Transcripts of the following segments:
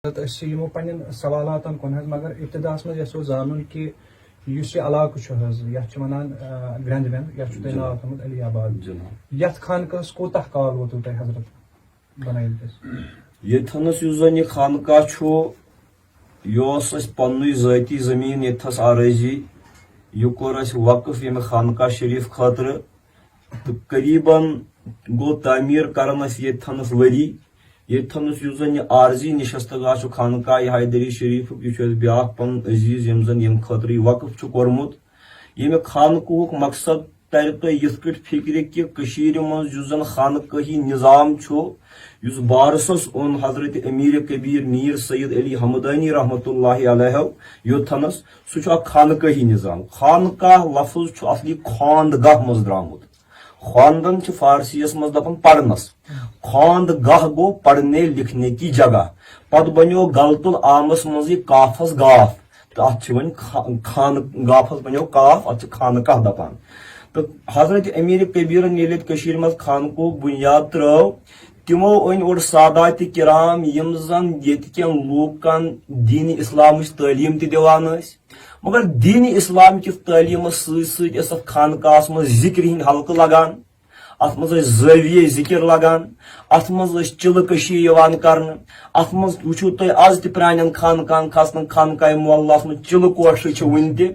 یمو پنن سوالاتن کن مگر ابتداس مز یسو زانن کہ اس یہ علاقہ یتھ ونان گرند وند یتھ تہ ناو تھومت علی آباد یتھ خانقاہس کوتاہ کال ووتو تہ حضرت بنٲیِتھ یتھنس یُس زن یہ خانقاہ چھُ یہ اس پنُے ذٲتی زمین یتھس آرٲضی یہ کوٚر اسہِ وقف ییٚمہِ خانقاہ شریف خٲطرٕ تہٕ قریٖباً گوٚو تعمیٖر کران اسہِ یتھنس ؤری یتھنس یُس زن یہ عارضی نشستہ گاہ چھُ خانقاہ حیدری شریفُک یہ چھُ اسہِ بیٛاکھ پنُن عزیٖز ییٚمۍ زن ییٚمہِ خٲطرٕ یہ وقف چھُ کوٚرمُت ییٚمہِ خانقاہُک مقصد ترِ تۄہہِ یِتھ کٔٹھۍ فکرِ کہِ کٔشیٖرِ منٛز یُس زن خانقٲہی نظام چھُ یُس بارسس اوٚن حضرت امیر کبیر میر سید علی حمدانی رحمۃ اللہ علیہ یوتھنس سُہ چھُ اکھ خانقٲہی نظام خانقاہ لفظ چھُ اصلی خواندگاہ منٛز درامُت خواندن چھِ فارسیس منٛز دپان پرنس خواند گاہ گوٚو پڑھنے لکھنے کی جگہ پتہٕ بنیو غلط العامس منٛز یہِ کافس گاف تہٕ اتھ چھِ وۄنۍ خان گافس بنیو کاف اتھ چھِ خانقاہ دپان تہٕ حضرت امیر کبیرن ییٚلہِ ییٚتہِ کٔشیٖرِ منٛز خانقاہُک بُنیاد ترٲو تمو أنۍ اور سادات کرام یم زن یتکین لوکن دین اسلامچ تعلیم تہِ دِوان ٲسۍ مگر دین اسلام کِس تعلیمس سۭتۍ سۭتۍ ٲس اتھ خانقاہس منٛز ذکر ہٕنٛدۍ حلقہٕ لگان اتھ منٛز ٲسۍ زٲویے ذکر لگان اتھ منٛز ٲسۍ چلہٕ کشی یِوان کرنہٕ اتھ منٛز وٕچھو تُہۍ آز تہِ پرانٮ۪ن خانقاہن کھسنہٕ خانقاہ معلیٰ منٛز چلہٕ کوٹھرٕ چھِ وُنہِ تہِ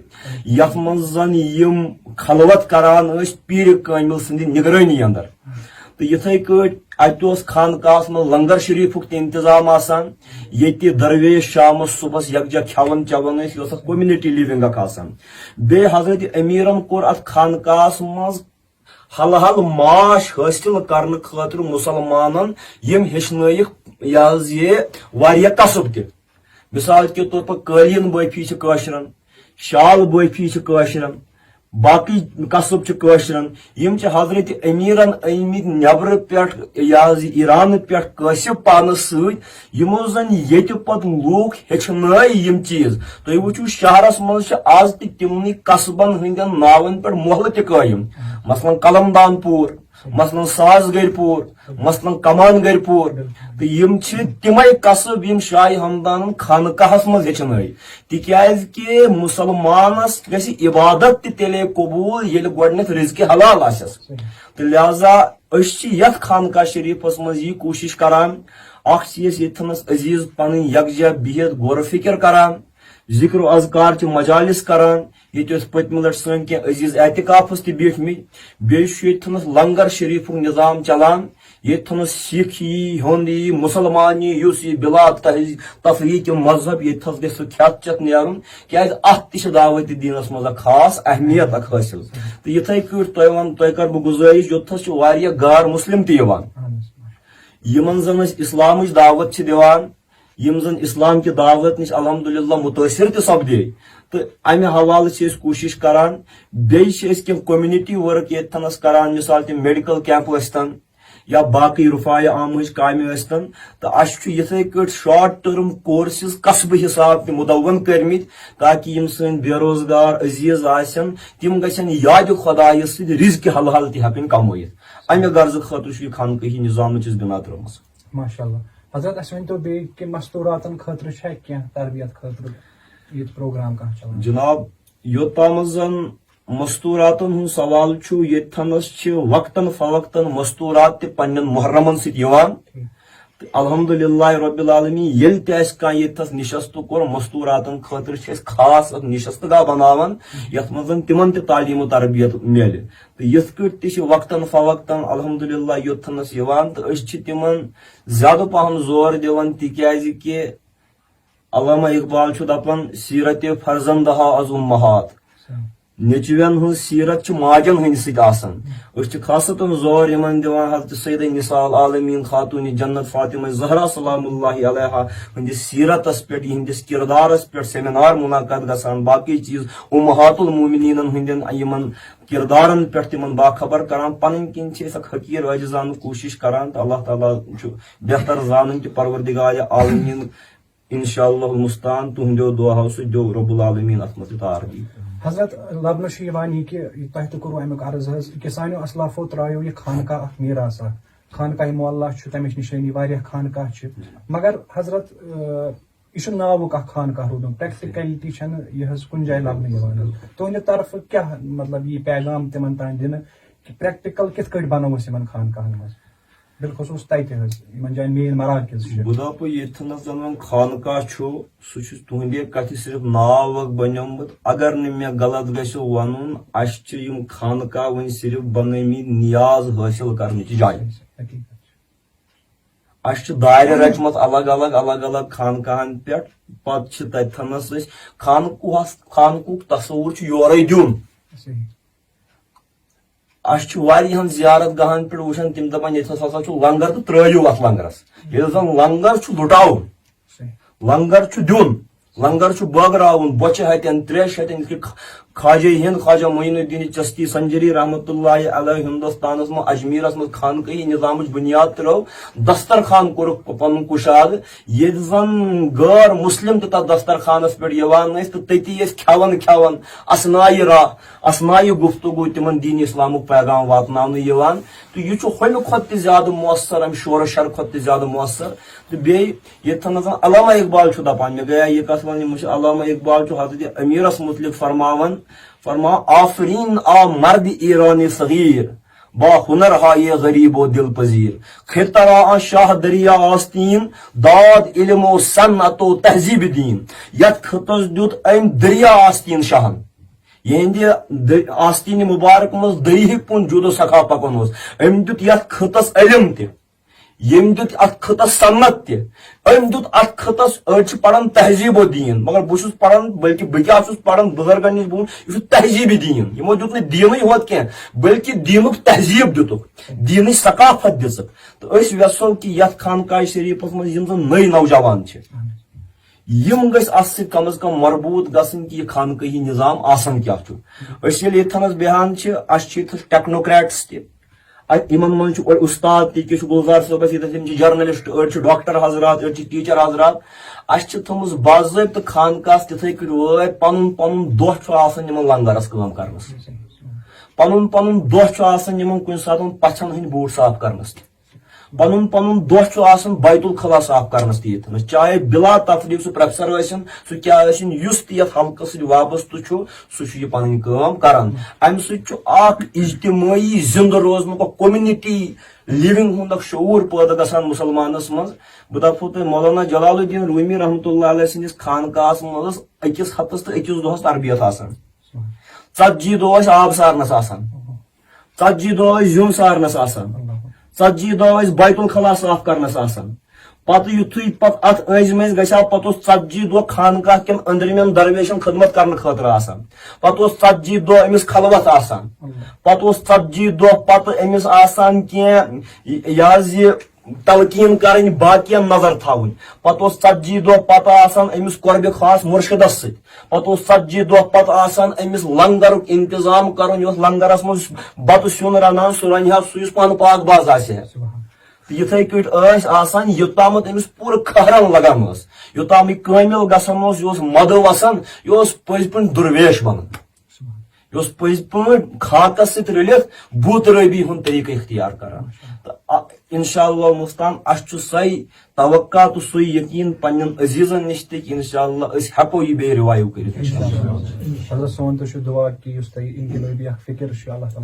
یتھ منٛز زن یم خلوت کران ٲسۍ پیٖرِ کٲمِل سٕنٛدِ نگرٲنی اندر تہٕ یِتھے کٲٹھۍ اتہِ اوس خانقاہس منٛز لنگر شریفُک تہِ انتظام آسان ییٚتہِ درویش شامس صبحس یکجا کھٮ۪وان چٮ۪وان ٲسۍ یہِ اوس اتھ کوٚمنٹی لِونگ اکھ آسان بیٚیہِ حضرت امیرن کوٚر اتھ خانقاہس منٛز حل معاش حٲصِل کرنہٕ خٲطرٕ مُسلمانن یم ہیٚچھنٲیِکھ یہِ حظ یہِ واریاہ قصب تہِ مثال کے طور پر قٲلیٖن بٲفی چھِ کٲشرن شال بٲفی چھِ کٲشرن باقی قصب چھِ کٲشرن یم چھِ حضرت امیرن أنمٕتۍ نیبرٕ پٮ۪ٹھ یہِ حظ یہِ ایرانہٕ پٮ۪ٹھ قٲصِب پانس سۭتۍ یِمو زن ییٚتہِ پتہٕ لوٗکھ ہیٚچھنٲے یم چیٖز تُہۍ وٕچھِو شہرس منٛز چھِ آز تہِ تِمنٕے قصبن ہٕنٛدٮ۪ن ناون پٮ۪ٹھ محلہٕ تہِ قٲیِم مثلاً قلمدان پوٗر مثلاً سازگٔرۍ پوٗر مثلاً کمان گٔرۍ پوٗر تہٕ یم چھِ تِمے قصب یم شاہِ ہمدانن خانقاہس منٛز ہیٚچھنٲے تِکیازِ کہِ مُسلمانس گژھِ عبادت تہِ تیٚلے قبوٗل ییٚلہِ گۄڈٕنیتھ رِزقہِ حلال آسٮ۪س تہٕ لہذا أسۍ چھِ یتھ خانقاہ شریفس منٛز یی کوٗشش کران اکھ چھِ أسۍ ییٚتھنس عزیٖز پنٕنۍ یکجا بِہِتھ غورٕ فِکر کران ذکر و اذکار چہِ مجالس کران ییٚتہِ ٲسۍ پٔتمہِ لٹہِ سٲنۍ کینٛہہ عزیٖز اعتکافس تہِ بیٖٹھمٕتۍ بیٚیہِ چھُ ییٚتھنس لنگر شریفُک نظام چلان ییٚتھنس سِکھ یی ہیوٚنٛد یی مُسلمان یی یُس یہِ بِلا تفریٖق مذہب ییٚتھس گژھِ سُہ کھٮ۪تھ چٮ۪تھ نیرُن کیازِ اتھ تہِ چھِ دعوتِ دیٖنس منٛز اکھ خاص اہمیت اکھ حٲصِل تہٕ یِتھے کٲٹھۍ تۄہہِ کرٕ بہٕ گُزٲرِش یوٚتھس چھِ واریاہ غٲر مسلم تہِ یِوان یِمن زن أسۍ اسلامٕچ دعوت چھِ دِوان یم زن اسلام کہِ دعوت نِش الحمدللہ مُتٲثر تہِ سپدے تہٕ امہِ حوالہٕ چھِ أسۍ کوٗشش کران بیٚیہِ چھِ أسۍ کینٛہہ کوٚمنٹی ؤرک ییٚتھنس کران مثال تِم میڈیکل کیمپ ٲسۍتن یا باقٕے رفایہِ عامٕچ کامہِ ٲسۍتن تہٕ اسہِ چھُ یِتھے کٲٹھۍ شارٹ ٹٔرم کورسز قصبہٕ حساب تہِ مُدون کٔرمٕتۍ تاکہِ یم سٲنۍ بے روزگار عزیٖز آسن تِم گژھن یادِ خۄدایس سۭتۍ رِزقہِ حلال تہِ ہٮ۪کٕنۍ کمٲیِتھ امہِ غرضہٕ خٲطرٕ چھُ یہِ خانقٲہی نظامٕچ بنا ترٲومٕژ ماشاء اللہ حضرت اَسہِ ؤنۍتو بیٚیہِ کہِ مستوٗراتن خٲطرٕ چھا کینٛہہ تربیت خٲطرٕ ییٚتہِ پروگرام کانٛہہ چلان جناب یوٚتامتھ زن مستوٗراتن ہُنٛد سوال چھُ ییٚتھنس چھِ وقتن فوقتن مستوٗرات تہِ پننٮ۪ن محرمن سۭتۍ یِوان تہٕ الحمدللہ رب العالمین ییٚلہِ تہِ اسہِ کانٛہہ ییٚتھس نشستہٕ کوٚر مستوٗراتن خٲطرٕ چھِ أسۍ خاص اکھ نشستہٕ گاہ بناوان یتھ منٛز زن تِمن تہِ تعلیٖم و تربیت مِلہِ تہٕ یِتھ کٲٹھۍ تہِ چھِ وقتن فوقتن الحمدللہ یوٚتھنس یِوان تہٕ أسۍ چھِ تِمن زیادٕ پہم زور دِوان تِکیازِ کہِ علامہ اقبال چھُ دپان سیرتِ فرزندہا از اُمہات نیچوین ہٕنٛز سیرت چھِ ماجن ہٕنٛدِ سۭتۍ آسان أسۍ چھِ خاصتن زور یِمن دِوان حضرت سیدہ نساء العالمین خاتوٗنِ جنت فاطمہ زہرا سلام اللہ علیہا ہٕنٛدِس سیرتس پٮ۪ٹھ یِہنٛدِس کِردارس پٮ۪ٹھ سیمینار مُنعقد گژھان باقٕے چیٖز اُمہات المومنیٖنن ہٕنٛدٮ۪ن یِمن کِردارن پٮ۪ٹھ تِمن باخبر کران پنٕنۍ کِنۍ چھِ أسۍ اکھ حقیٖر عٲجزانہٕ کوٗشش کران تہٕ اللہ تعالیٰ چھُ بہتر زانان تہِ پروردگارِ عالمیٖن انشاء اللہ المستعان تُہنٛدیو دُعاہو سۭتۍ دیو رب العالمیٖن اتھ منٛز تہِ تار دی حضرت لبنہٕ چھُ یِوان یہِ کہِ تۄہہِ تہِ کوٚروٕ امیُک عرض حظ کہِ سانیو اسلافو ترٛایو یہِ خانقاہ اکھ میٖراث اکھ خانقاہ معلیٰ چھُ تمِچ نِشٲنی واریاہ خانقاہ چھِ مگر حضرت یہ چھُ ناوُک اکھ خانقاہ روٗدمُت پریکٹِکلٹی چھنہٕ یہِ حظ کُنہِ جایہِ لبنہٕ یِوان تُہنٛدِ طرفہٕ کیٛاہ مطلب یہِ پیغام تِمن تانۍ دِنہٕ کہِ پریکٹِکل کِتھ کٲٹھۍ بنو أسۍ یِمن خانقاہن منٛز بالخصوٗص تتہِ حظ یِمن جاین مین مراکز چھِ بہٕ دپہٕ ییٚتھنس زن خانقاہ چھُ سُہ چھُ تُہنٛدے کتھِ صرف ناو اکھ بنیومُت اگر نہٕ مےٚ غلط گژھِ ونُن اسہِ چھِ یِم خانقاہ وۄنۍ صرف بنٲمٕتۍ نیاز حٲصِل کرنٕچ جایہِ اسہِ چھِ دارِ رچمژ الگ الگ خانقاہن پٮ۪ٹھ پتہٕ چھِ تتھنس أسۍ خانقُک تصوُر چھُ یورے دیُن اس چھُ واریاہن زیارت گاہن پٮ۪ٹھ وٕچھان تِم دپان ییٚتھس ہسا چھُ لنگر تہٕ ترٲیِو اتھ لنگرس ییٚلہِ زن لنگر چھُ لُٹاوُن لنگر چھُ دیُن لنگر چھُ بٲگراوُن بۄچھِ ہتٮ۪ن تریشہِ ہتٮ۪ن یِتھ کٔنۍ خواجہ ہند خواجہ معین الدین چشتی سنجری رحمۃ اللہ علیہ ہندوستانس منٛز اجمیرس منٛز خانقاہی نظامٕچ بنیاد ترٲو دسترخان کوٚرُکھ پنُن کُشاد ییٚلہِ زن غٲر مسلم تہِ تتھ دسترخانس پٮ۪ٹھ یِوان ٲسۍ تہٕ تٔتی ٲسۍ کھٮ۪وان اسنایہِ گفتگو تِمن دیٖن اسلامُک پیغام واتناونہٕ یِوان تہٕ یہِ چھُ ہُمہِ کھۄتہٕ تہِ زیادٕ مۄثر امہِ شورٕ شر کھۄتہٕ تہِ زیادٕ مۄثر تہٕ بیٚیہِ ییٚتھنس زن علامہ اقبال چھُ دپان مےٚ گٔیے یہِ کتھ ونٕنۍ مےٚ چھُ علامہ اقبال چھُ حضرت امیرس متعلق فرماوان آفرین آ مرد ایرانی صغیر با ہنر ہائے غریب و دل پذیر خطرا شاہ دریا آستین داد علم و صنعت و تہذیب دین یتھ خطس دیت ام دریا آستین شاہن یہندِ آستین مبارک مز دریہک پن جود و سخا پکن اوس ام دیت یتھ خطس علم تہِ یم دیت ات خطس صنعت تہِ ام دیت ات خطس أڑۍ چھِ پران تہذیب و دین مگر بہٕ چھُس پران بلکہ بہٕ کیٛاہ چھُس پران بُزرگن نِش بوٗز یہِ چھُ تہذیبی دین یِمو دیُت نہٕ دیٖنٕے یوت کینٛہہ بلکہ دیٖنُک تہذیب دِتُکھ دیٖنٕچ ثقافت دِژٕکھ تہٕ أسۍ یژھو کہِ یتھ خانقاہ شریٖفس منٛز یِم زن نٔے نوجوان چھِ یم گژھِ اتھ سۭتۍ کم از کم مربوط گژھٕنۍ کہِ یہِ خانقٲہی نظام آسان کیٛاہ چھُ أسۍ ییٚلہِ ییٚتھنس بیٚہوان چھِ اسہِ چھِ ییٚتھس ٹیکنوکریٹس تہِ یِمن منٛز چھُ استاد تہِ کہِ چھُ گُلزار صٲبس ییٚتھس یِم چھِ جرنلسٹ أڑۍ چھِ ڈاکٹر حضرات أڑۍ چھِ ٹیٖچر حضرات اسہِ چھِ تھٲومٕژ باضٲبطہٕ خانقاہس تِتھٕے کٔنۍ وٲرۍ پنُن دۄہ چھُ آسان یِمن لنگرس کٲم کرنس پنُن دۄہ چھُ آسان یِمن کُنہِ ساتہٕ پژھن ہٕنٛدۍ بوٗٹھ صاف کرنس تہِ پنُن دۄہ چھُ آسان بیت الخلا صاف کرنس تہِ ییٚتھنس چاہے بلا تفریٖق سُہ پروفیسر ٲسِن سُہ کیٛاہ ٲسِن یُس تہِ یتھ حلقس سۭتۍ وابستہٕ چھُ سُہ چھُ یہِ پنٕنۍ کٲم کران امہِ سۭتۍ چھُ اکھ اجتمٲعی زندٕ روزنُک اکھ کومنٹی لِونگ ہُنٛد اکھ شعوٗر پٲدٕ گژھان مُسلمانس منٛز بہٕ دپہو تۄہہِ مولانا جلال الدین رومی رحمتہ اللہ علیہ سٕنٛدِس خانقاہس منٛز ٲس أکِس ہفتس تہٕ أکِس دۄہس تربیت آسان 40 دۄہ ٲسۍ آب سارنس آسان 40 دۄہ ٲسۍ زیُن سارنس آسان 40 دۄہ ٲسۍ بیت الخلا صاف کرنس آسان پتہٕ یُتھُے پتہٕ اتھ أنٛزۍ مٔنٛزۍ گژھِ ہا پتہٕ اوس 40 دۄہ خانقاہ کٮ۪ن أنٛدرِمٮ۪ن درویشن خدمت کرنہٕ خٲطرٕ آسان پتہٕ اوس 40 دۄہ أمِس خلوت آسان پتہٕ اوس 40 دۄہ پتہٕ أمِس آسان کینٛہہ یہِ حظ یہِ تلقیٖن کرٕنۍ باقین نظر تھاوٕنۍ پتہٕ اوس 40 دۄہ پتہٕ آسان أمِس قۄربِ خاص مُرشِدس سۭتۍ پتہٕ اوس 40 دۄہ پتہٕ آسان أمِس لنگرُک انتظام کرُن یُس لنگرس منٛز بتہٕ سیُن رنان سُہ رنہِ ہا سُہ یُس پانہٕ پاک باز آسہِ ہا یِتھٕے کٔٹھۍ ٲسۍ آسان یوٚتامتھ أمِس پوٗرٕ کھہرن لگان ٲس یوٚتام یہِ کٲمِل گژھان اوس یہِ اوس مدٕ وسان یہِ اوس پٔزۍ پٲٹھۍ دُرویش بنان یہِ اوس پٔزۍ پٲٹھۍ خاکس سۭتۍ رٔلِتھ بُت رٲبی ہُنٛد طریٖقہٕ اختیار کران تہٕ انشاء اللہ مُستان اسہِ چھُ سۄے توقع تہٕ سُے یقیٖن پننٮ۪ن عزیٖزن نِش تہِ کہِ انشاء اللہ أسۍ ہٮ۪کو یہِ بیٚیہِ رِوایِو کٔرِتھ حضرت سون تہِ چھُ دُعا کہِ یُس تۄہہِ انقلٲبی اکھ فِکر چھُ اللہ تعالیٰ